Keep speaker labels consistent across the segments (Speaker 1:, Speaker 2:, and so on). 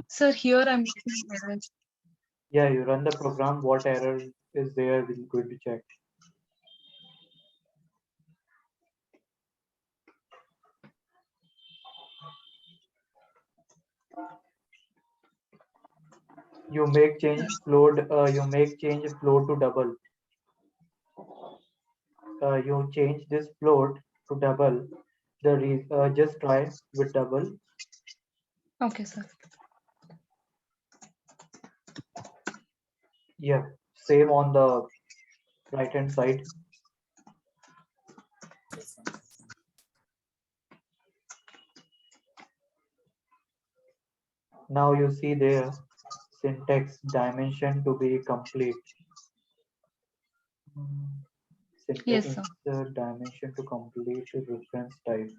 Speaker 1: Sir, here I'm getting errors.
Speaker 2: Yeah, you run the program. What error is there? We're going to check. You make change float. You make change float to double. You change this float to double. Just try with double.
Speaker 1: Okay, sir.
Speaker 2: Yeah, same on the right hand side. Now you see there syntax dimension to be complete. Syntax
Speaker 1: Yes, sir.
Speaker 2: insert dimension to complete reference type.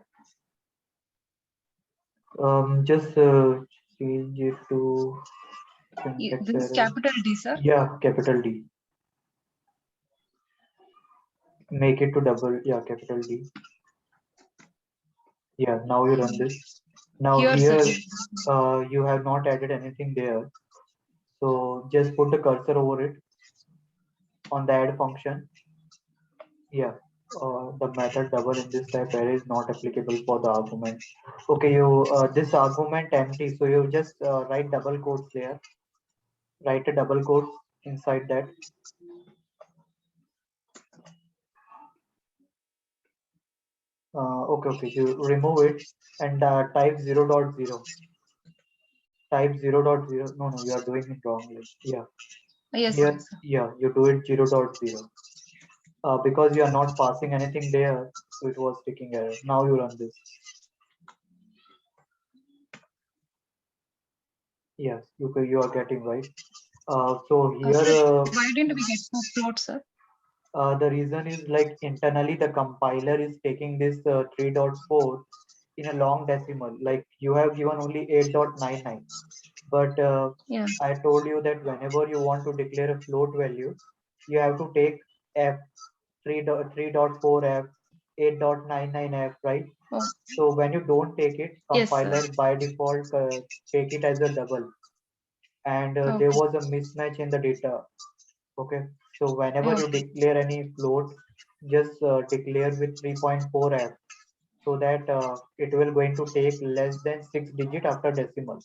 Speaker 2: Just change it to syntax
Speaker 1: This is
Speaker 2: error.
Speaker 1: capital D, sir.
Speaker 2: Yeah, capital D. Make it to double. Yeah, capital D. Yeah, now you run this. Now
Speaker 1: Here,
Speaker 2: here,
Speaker 1: sir.
Speaker 2: you have not added anything there. So just put the cursor over it on the add function. Yeah, the method double in this type array is not applicable for the argument. Okay, you this argument empty, so you just write double quotes there. Write a double quotes inside that. Okay, you remove it and type 0.0. Type 0.0. No, you are doing it wrongly. Yeah,
Speaker 1: Yes, sir.
Speaker 2: here, yeah, you do it 0.0. Because you are not passing anything there, so it was taking error. Now you run this. Yes, you are getting right. So here,
Speaker 1: Sir, why didn't we get two floats, sir?
Speaker 2: the reason is like internally the compiler is taking this 3.4 in a long decimal. Like you have given only 8.99, but
Speaker 1: Yeah.
Speaker 2: I told you that whenever you want to declare a float value, you have to take f 3.4 f 8.99 f, right?
Speaker 1: Oh,
Speaker 2: So when you don't take it,
Speaker 1: yes, sir.
Speaker 2: compiler by default take it as a double, and there
Speaker 1: Okay.
Speaker 2: was a mismatch in the data. Okay, so whenever you
Speaker 1: Okay.
Speaker 2: declare any float, just declare with 3.4 f, so that it will going to take less than 6 digit after decimal.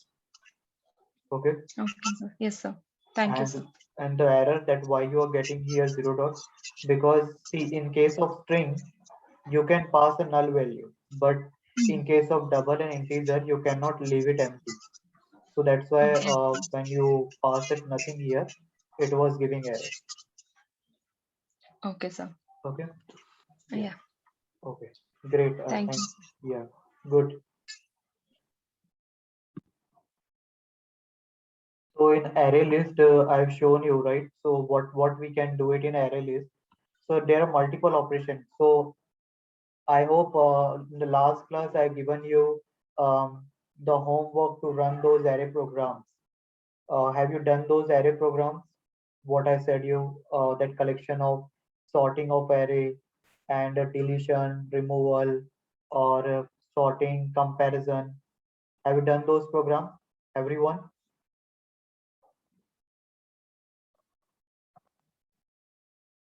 Speaker 2: Okay,
Speaker 1: Okay, sir. Yes, sir. Thank you,
Speaker 2: and
Speaker 1: sir.
Speaker 2: and the error that why you are getting here 0 dot, because see in case of string you can pass a null value, but in case of double and integer you cannot leave it empty. So that's why
Speaker 1: Okay.
Speaker 2: when you pass it nothing here, it was giving error.
Speaker 1: Okay, sir.
Speaker 2: Okay. Yeah.
Speaker 1: Yeah.
Speaker 2: Okay. Great.
Speaker 1: Thank
Speaker 2: Thanks.
Speaker 1: you.
Speaker 2: Yeah. Good. So in array list, I've shown you, right? So what we can do it in array list. So there are multiple operations. So I hope in the last class I've given you the homework to run those array programs. Have you done those array programs? What I said you, that collection of sorting of array and deletion, removal, or sorting, comparison. Have you done those programs? Everyone?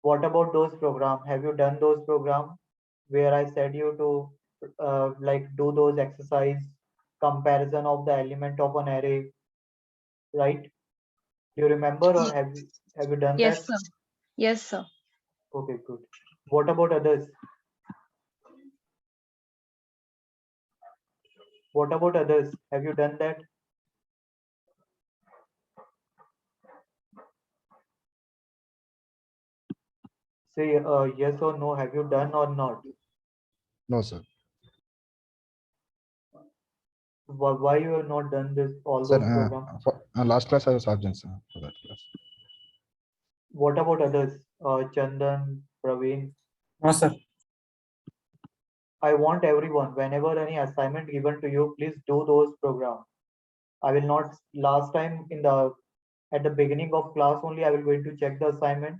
Speaker 2: What about those programs? Have you done those programs where I said you to like do those exercise comparison of the element of an array, right? Do you remember or have you done
Speaker 1: Yes,
Speaker 2: that?
Speaker 1: sir. Yes, sir.
Speaker 2: Okay, good. What about others? What about others? Have you done that? Say yes or no. Have you done or not?
Speaker 3: No, sir.
Speaker 2: Why you have not done this all
Speaker 3: Sir,
Speaker 2: those programs?
Speaker 3: for last class I was absent, sir, for that class.
Speaker 2: What about others? Chandan, Praveen.
Speaker 4: No, sir.
Speaker 2: I want everyone. Whenever any assignment given to you, please do those programs. I will not. Last time in the at the beginning of class only, I will going to check the assignment,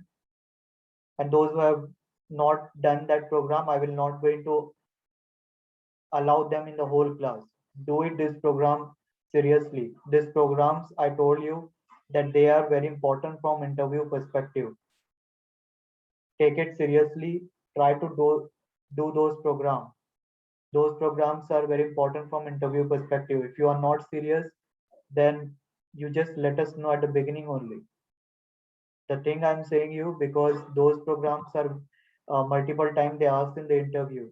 Speaker 2: and those who have not done that program, I will not going to allow them in the whole class. Do it this program seriously. These programs, I told you that they are very important from interview perspective. Take it seriously. Try to do those programs. Those programs are very important from interview perspective. If you are not serious, then you just let us know at the beginning only. The thing I'm saying you, because those programs are multiple times they asked in the interview.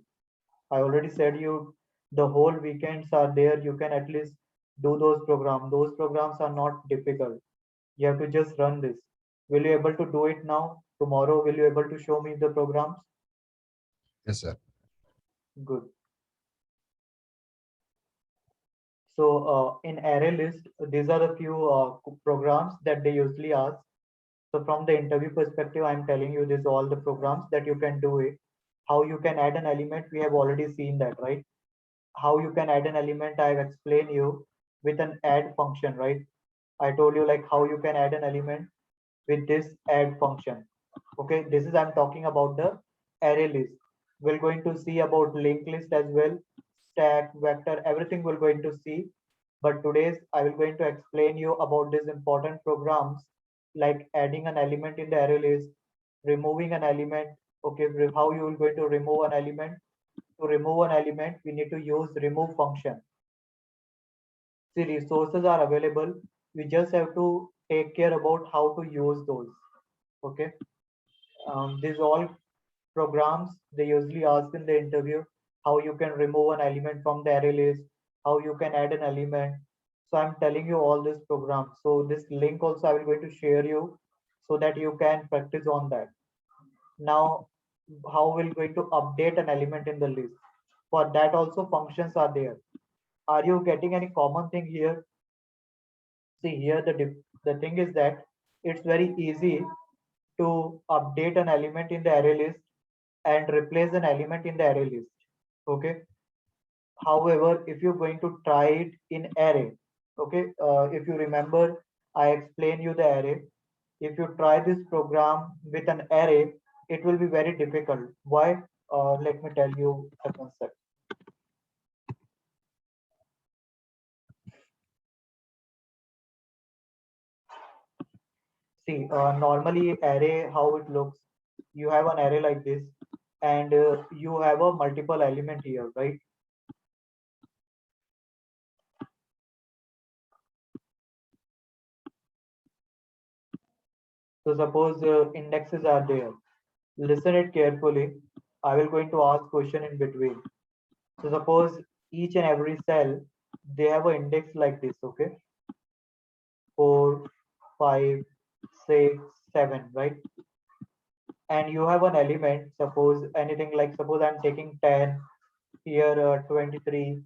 Speaker 2: I already said you the whole weekends are there. You can at least do those programs. Those programs are not difficult. You have to just run this. Will you able to do it now? Tomorrow, will you able to show me the programs?
Speaker 3: Yes, sir.
Speaker 2: Good. So in array list, these are a few programs that they usually ask. So from the interview perspective, I'm telling you this all the programs that you can do it. How you can add an element, we have already seen that, right? How you can add an element, I've explained you with an add function, right? I told you like how you can add an element with this add function. Okay, this is I'm talking about the array list. We're going to see about linked list as well, stack, vector, everything we're going to see. But today's I will going to explain you about these important programs like adding an element in the array list, removing an element. Okay, how you will going to remove an element. To remove an element, we need to use remove function. See, resources are available. We just have to take care about how to use those. Okay. These all programs, they usually ask in the interview how you can remove an element from the array list, how you can add an element. So I'm telling you all these programs. So this link also I will going to share you so that you can practice on that. Now, how we're going to update an element in the list. For that also functions are there. Are you getting any common thing here? See here the thing is that it's very easy to update an element in the array list and replace an element in the array list. Okay. However, if you're going to try it in array, okay, if you remember, I explained you the array. If you try this program with an array, it will be very difficult. Why? Let me tell you the concept. See, normally array, how it looks, you have an array like this, and you have a multiple element here, right? So suppose indexes are there. Listen it carefully. I will going to ask question in between. So suppose each and every cell, they have an index like this, okay? 4, 5, 6, 7, right? And you have an element, suppose anything like, suppose I'm taking 10, here 23,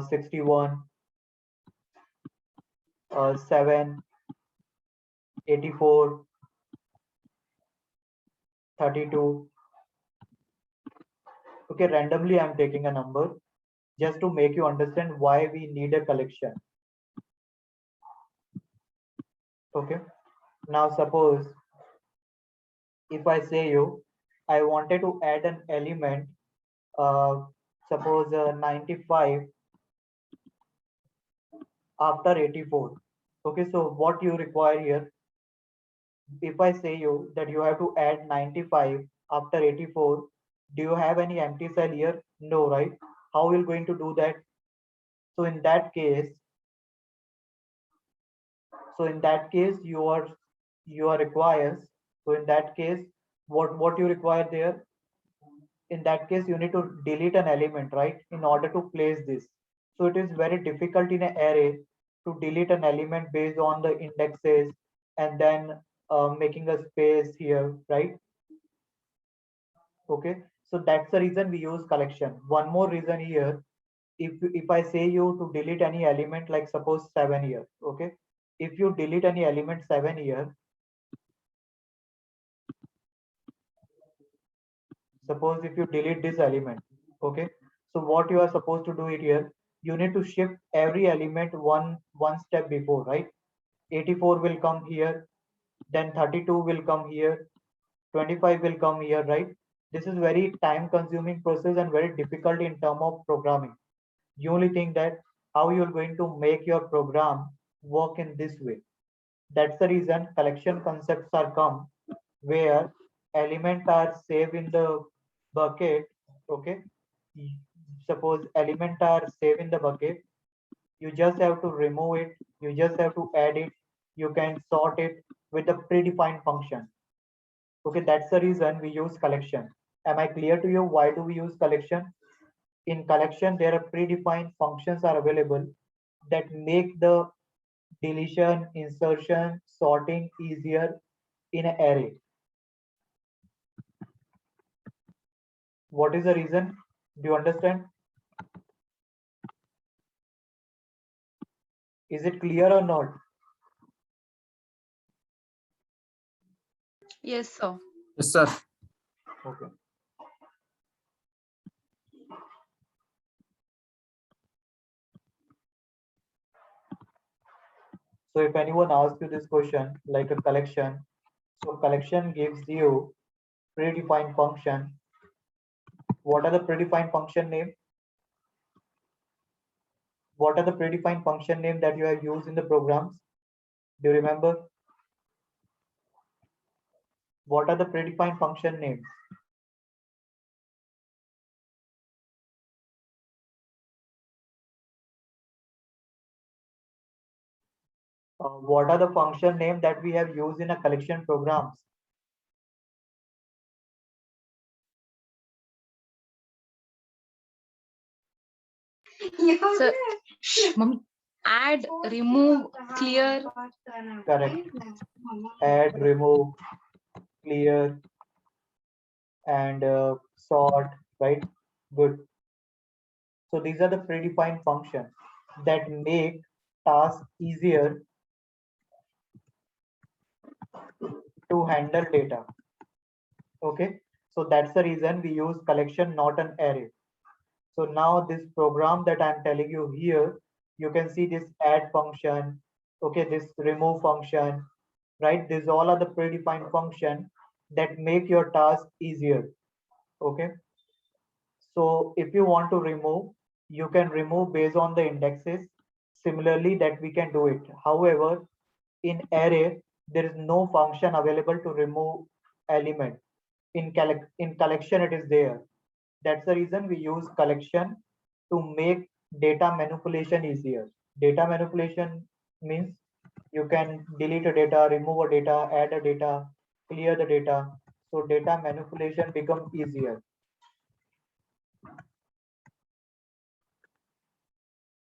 Speaker 2: 61, 7, 84, 32. Okay, randomly I'm taking a number just to make you understand why we need a collection. Okay, now suppose if I say you, I wanted to add an element, suppose 95 after 84. Okay, so what you require here, if I say you that you have to add 95 after 84, do you have any empty cell here? No, right? How are you going to do that? So in that case, you are requires. So in that case, what you require there? In that case, you need to delete an element, right? In order to place this. So it is very difficult in an array to delete an element based on the indexes and then making a space here, right? Okay, so that's the reason we use collection. One more reason here, if I say you to delete any element, like suppose 7 here, okay, if you delete any element 7 here, suppose if you delete this element, okay, so what you are supposed to do it here, you need to shift every element one step before, right? 84 will come here, then 32 will come here, 25 will come here, right? This is very time consuming process and very difficult in term of programming. You only think that how you're going to make your program work in this way. That's the reason collection concepts are come, where elements are saved in the bucket. Okay, suppose elements are saved in the bucket, you just have to remove it, you just have to add it, you can sort it with a predefined function. Okay, that's the reason we use collection. Am I clear to you why do we use collection? In collection, there are predefined functions are available that make the deletion, insertion, sorting easier in an array. What is the reason? Do you understand? Is it clear or not?
Speaker 1: Yes, sir.
Speaker 4: Yes, sir.
Speaker 2: Okay. So if anyone asks you this question, like a collection, so collection gives you predefined function. What are the predefined function name? What are the predefined function name that you have used in the programs? Do you remember? What are the predefined function names? What are the function name that we have used in a collection programs?
Speaker 1: Sir, Mummy, add, remove, clear.
Speaker 2: Correct. Add, remove, clear, and sort, right? Good. So these are the predefined functions that make tasks easier to handle data. Okay, so that's the reason we use collection, not an array. So now this program that I'm telling you here, you can see this add function, okay, this remove function, right? These all are the predefined function that make your task easier. Okay, so if you want to remove, you can remove based on the indexes. Similarly, that we can do it. However, in array, there is no function available to remove element. In collection, it is there. That's the reason we use collection to make data manipulation easier. Data manipulation means you can delete a data, remove a data, add a data, clear the data. So data manipulation becomes easier.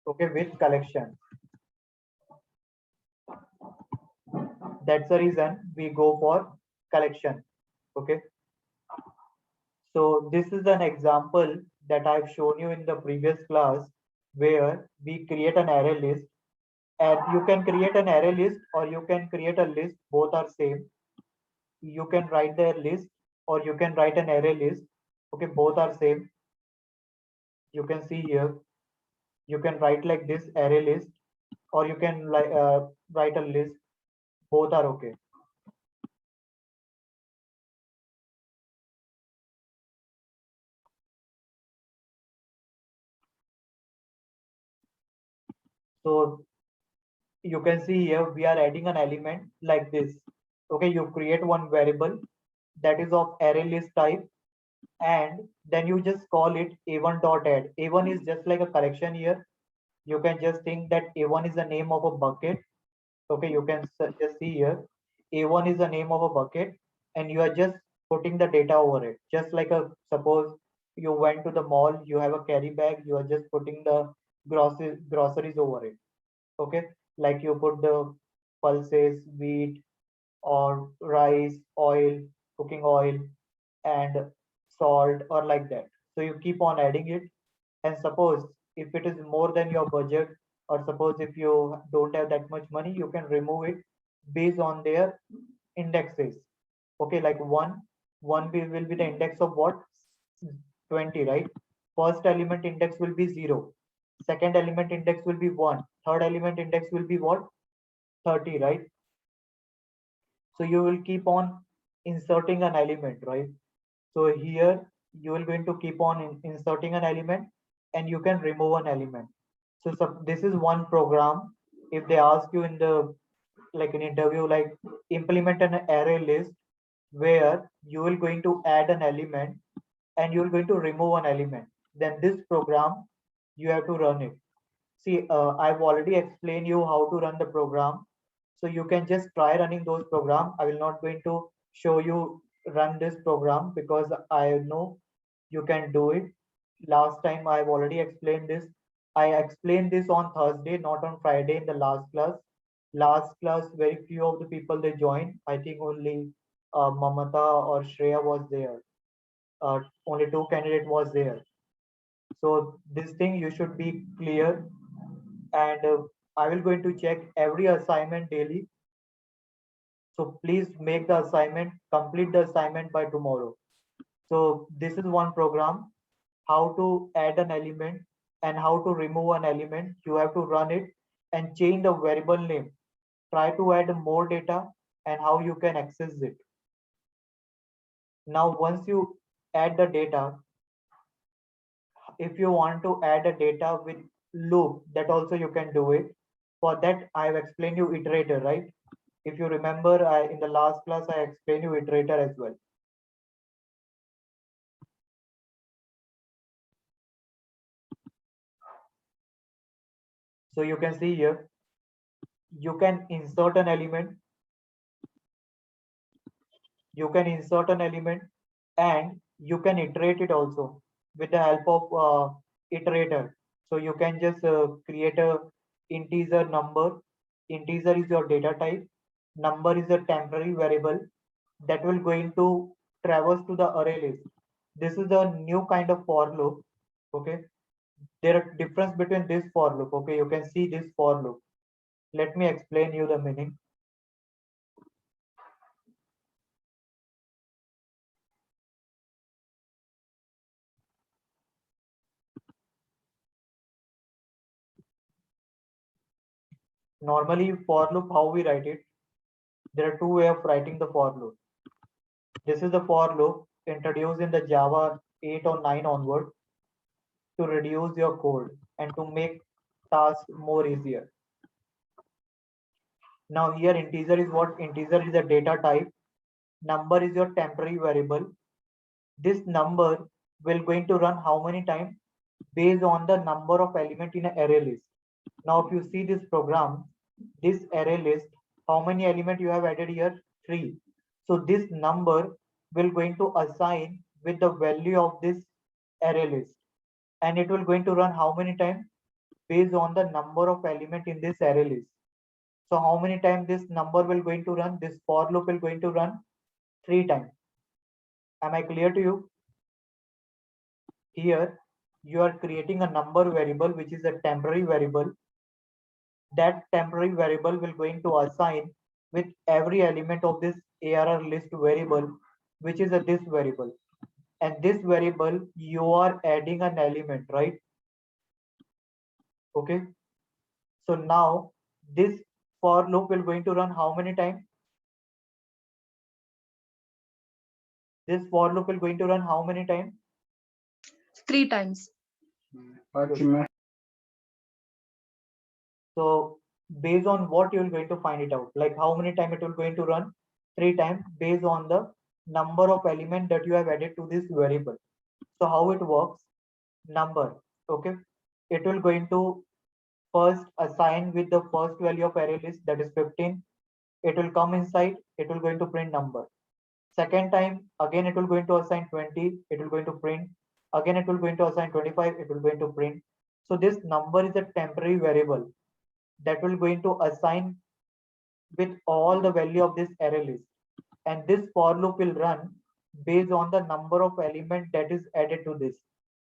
Speaker 2: Okay, with collection. That's the reason we go for collection. Okay. So this is an example that I've shown you in the previous class where we create an array list, and you can create an array list or you can create a list, both are same. You can write the list or you can write an array list. Okay, both are same. You can see here, you can write like this array list or you can write a list, both are okay. So you can see here we are adding an element like this. Okay, you create one variable that is of array list type, and then you just call it a1 dot add. A1 is just like a collection here. You can just think that a1 is the name of a bucket. Okay, you can just see here a1 is the name of a bucket, and you are just putting the data over it, just like a, suppose you went to the mall, you have a carry bag, you are just putting the groceries over it. Okay, like you put the pulses, wheat or rice, oil, cooking oil, and salt, or like that. So you keep on adding it, and suppose if it is more than your budget, or suppose if you don't have that much money, you can remove it based on their indexes. Okay, like one will be the index of what, 20, right? First element index will be 0, second element index will be 1, third element index will be what, 30, right? So you will keep on inserting an element, right? So here you will going to keep on inserting an element, and you can remove an element. So this is one program. If they ask you in the like an interview, like implement an array list where you will going to add an element and you're going to remove an element, then this program you have to run it. See, I've already explained you how to run the program, so you can just try running those program. I will not going to show you run this program because I know you can do it. Last time I've already explained this. I explained this on Thursday, not on Friday in the last class. Last class, very few of the people they joined. I think only Mamata or Shreya was there. Only two candidate was there. So this thing you should be clear, and I will going to check every assignment daily. So please make the assignment, complete the assignment by tomorrow. So this is one program, how to add an element and how to remove an element. You have to run it and change the variable name. Try to add more data and how you can access it. Now, once you add the data, if you want to add a data with loop, that also you can do it. For that, I have explained you iterator, right? If you remember, in the last class, I explained you iterator as well. So you can see here, you can insert an element, and you can iterate it also with the help of iterator. So you can just create a integer number. Integer is your data type. Number is a temporary variable that will going to traverse to the array list. This is the new kind of for loop. Okay, there are difference between this for loop. Okay, you can see this for loop. Let me explain you the meaning. Normally for loop, how we write it, there are two way of writing the for loop. This is the for loop introduced in the Java 8 or 9 onward to reduce your code and to make tasks more easier. Now here integer is what? Integer is a data type. Number is your temporary variable. This number will going to run how many times? Based on the number of element in an array list. Now if you see this program, this array list, how many element you have added here? 3. So this number will going to assign with the value of this array list, and it will going to run how many times? Based on the number of element in this array list. So how many times this number will going to run? This for loop will going to run 3 times. Am I clear to you? Here you are creating a number variable which is a temporary variable. That temporary variable will going to assign with every element of this ARR list variable, which is a this variable. And this variable you are adding an element, right? Okay. So now this for loop will going to run how many times? This for loop will going to run how many times?
Speaker 1: 3 times.
Speaker 2: So based on what you're going to find it out, like how many times it will going to run? 3 times based on the number of element that you have added to this variable. So how it works? Number, okay, it will going to first assign with the first value of array list, that is 15. It will come inside, it will going to print number. Second time again it will going to assign 20, it will going to print. Again it will going to assign 25, it will going to print. So this number is a temporary variable that will going to assign with all the value of this array list, and this for loop will run based on the number of element that is added to this.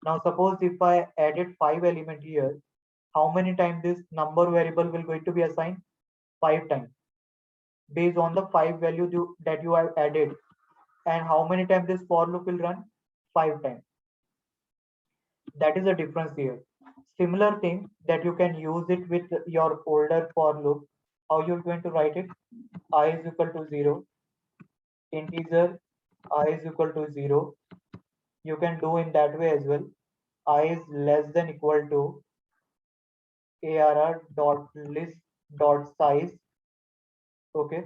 Speaker 2: Now suppose if I added 5 element here, how many times this number variable will going to be assigned? 5 times based on the 5 value that you have added. And how many times this for loop will run? 5 times. That is the difference here. Similar thing that you can use it with your older for loop. How you're going to write it? I is equal to 0, integer I is equal to 0. You can do in that way as well. I is less than equal to arr dot list dot size. Okay.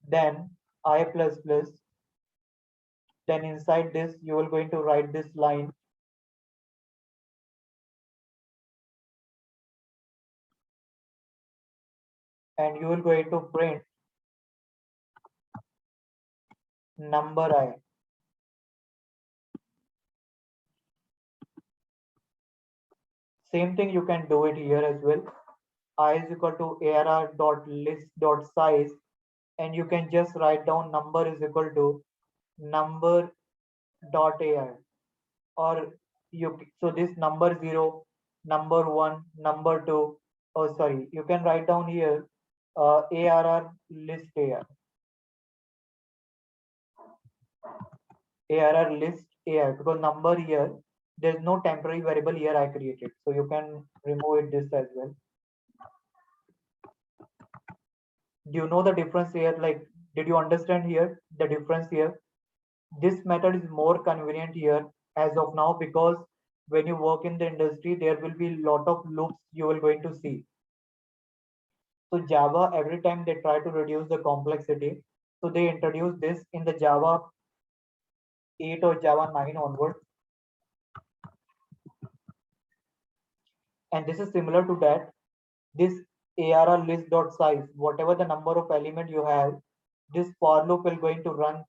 Speaker 2: Then I plus plus. Then inside this, you will going to write this line. And you will going to print number I. Same thing you can do it here as well. I is equal to arr dot list dot size, and you can just write down number is equal to number dot ai, or you so this number 0, number 1, number 2. Oh sorry, you can write down here arr list arr list ai, because number here there's no temporary variable here I created, so you can remove it this as well. Do you know the difference here? Like, did you understand here the difference here? This method is more convenient here as of now, because when you work in the industry, there will be a lot of loops you will going to see. So Java, every time they try to reduce the complexity, so they introduce this in the Java 8 or Java 9 onward. And this is similar to that. This arr list dot size, whatever the number of element you have, this for loop will going to run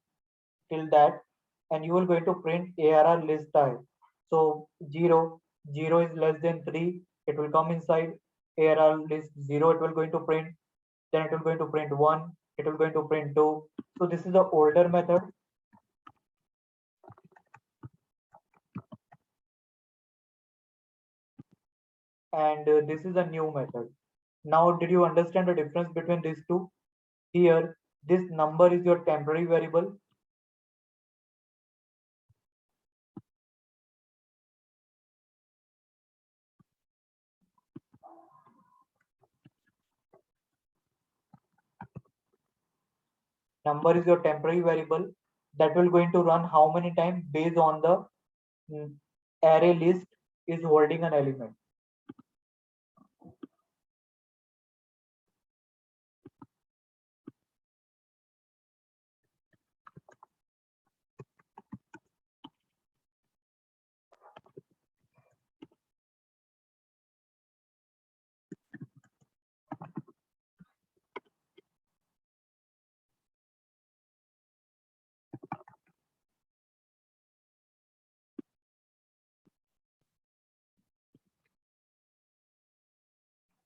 Speaker 2: till that, and you will going to print arr list type. So 0 is less than 3, it will come inside arr list 0, it will going to print, then it will going to print 1, it will going to print 2. So this is the older method. And this is a new method. Now, did you understand the difference between these two? Here, this number is your temporary variable. Number is your temporary variable that will going to run how many times based on the array list is holding an element.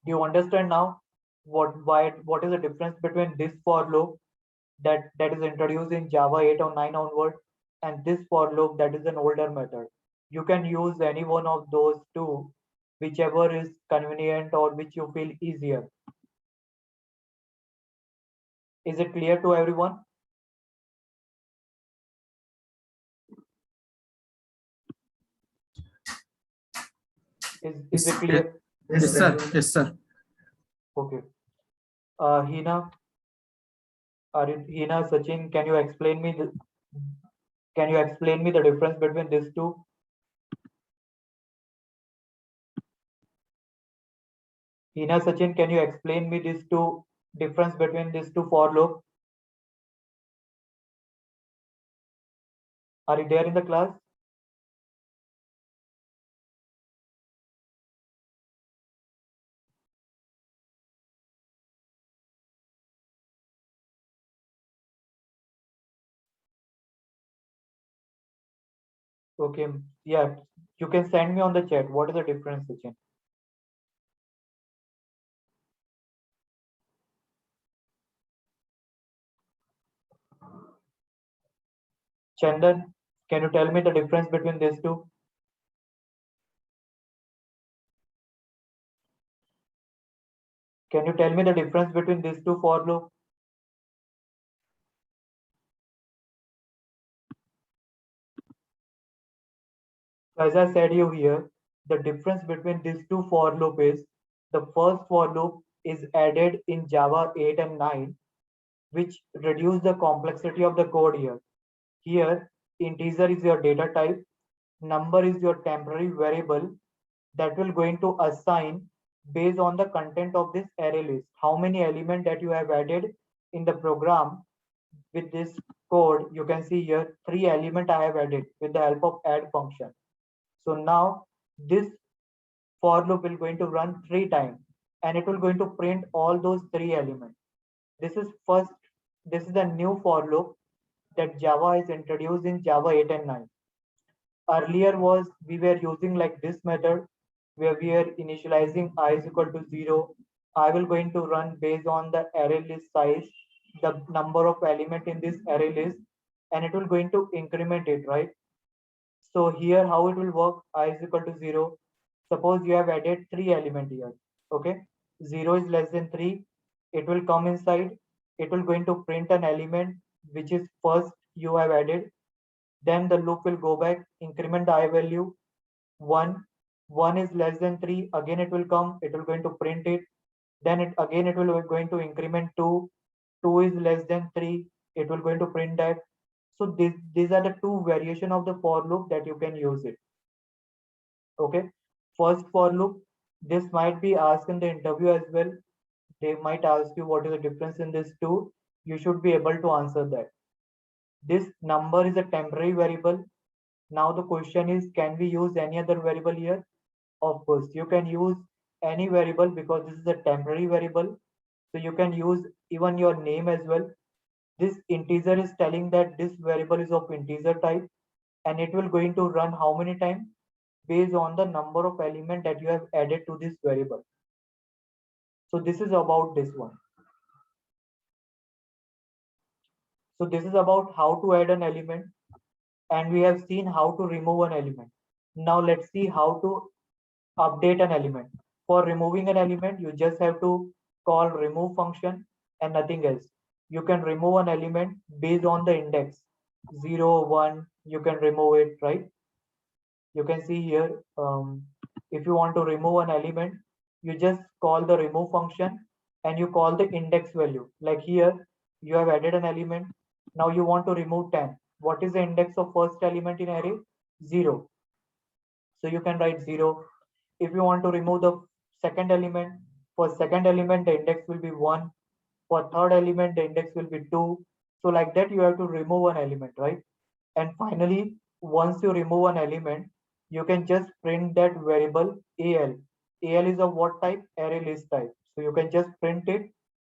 Speaker 2: Do you understand now what is the difference between this for loop that is introduced in Java 8 or 9 onward, and this for loop that is an older method? You can use any one of those two, whichever is convenient or which you feel easier. Is it clear to everyone? Is it clear?
Speaker 4: Yes, sir. Yes, sir.
Speaker 2: Okay. Hina, Hina, Sachin, can you explain me the difference between these two? Hina, Sachin, can you explain me these two difference between these two for loop? Are you there in the class? Okay, yeah, you can send me on the chat. What is the difference, Sachin? Chandan, can you tell me the difference between these two? Can you tell me the difference between these two for loop? As I said you here, the difference between these two for loop is the first for loop is added in Java 8 and 9, which reduce the complexity of the code here. Here, integer is your data type, number is your temporary variable that will going to assign based on the content of this array list. How many elements that you have added in the program with this code, you can see here 3 elements I have added with the help of add function. So now this for loop will going to run 3 times and it will going to print all those 3 elements. This is the new for loop that Java has introduced in Java 8 and 9. Earlier was we were using like this method where we are initializing I is equal to 0. I will going to run based on the array list size, the number of element in this array list, and it will going to increment it, right? So here how it will work, I is equal to 0. Suppose you have added 3 element here, okay? 0 is less than 3. It will come inside. It will going to print an element which is first you have added. Then the loop will go back, increment the I value 1. 1 is less than 3. Again it will come. It will going to print it. Then it will going to increment 2. 2 is less than 3. It will going to print that. So these are the two variation of the for loop that you can use it. Okay. First for loop, this might be asked in the interview as well. They might ask you what is the difference in these two. You should be able to answer that. This number is a temporary variable. Now the question is, can we use any other variable here? Of course, you can use any variable because this is a temporary variable. So you can use even your name as well. This integer is telling that this variable is of integer type and it will going to run how many times based on the number of element that you have added to this variable. So this is about this one. So this is about how to add an element and we have seen how to remove an element. Now let's see how to update an element. For removing an element, you just have to call remove function and nothing else. You can remove an element based on the index 0, 1, you can remove it, right? You can see here, if you want to remove an element, you just call the remove function and you call the index value. Like here, you have added an element. Now you want to remove 10. What is the index of first element in array? 0. So you can write 0. If you want to remove the second element, for second element, the index will be 1. For third element, the index will be 2. So like that, you have to remove an element, right? And finally, once you remove an element, you can just print that variable al. Al is of what type? Array list type. So you can just print it.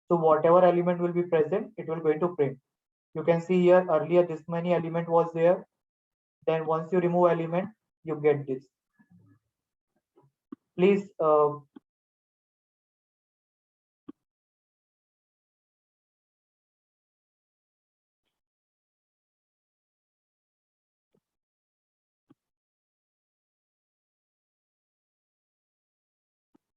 Speaker 2: So whatever element will be present, it will going to print. You can see here earlier this many element was there. Then once you remove element, you get this. Please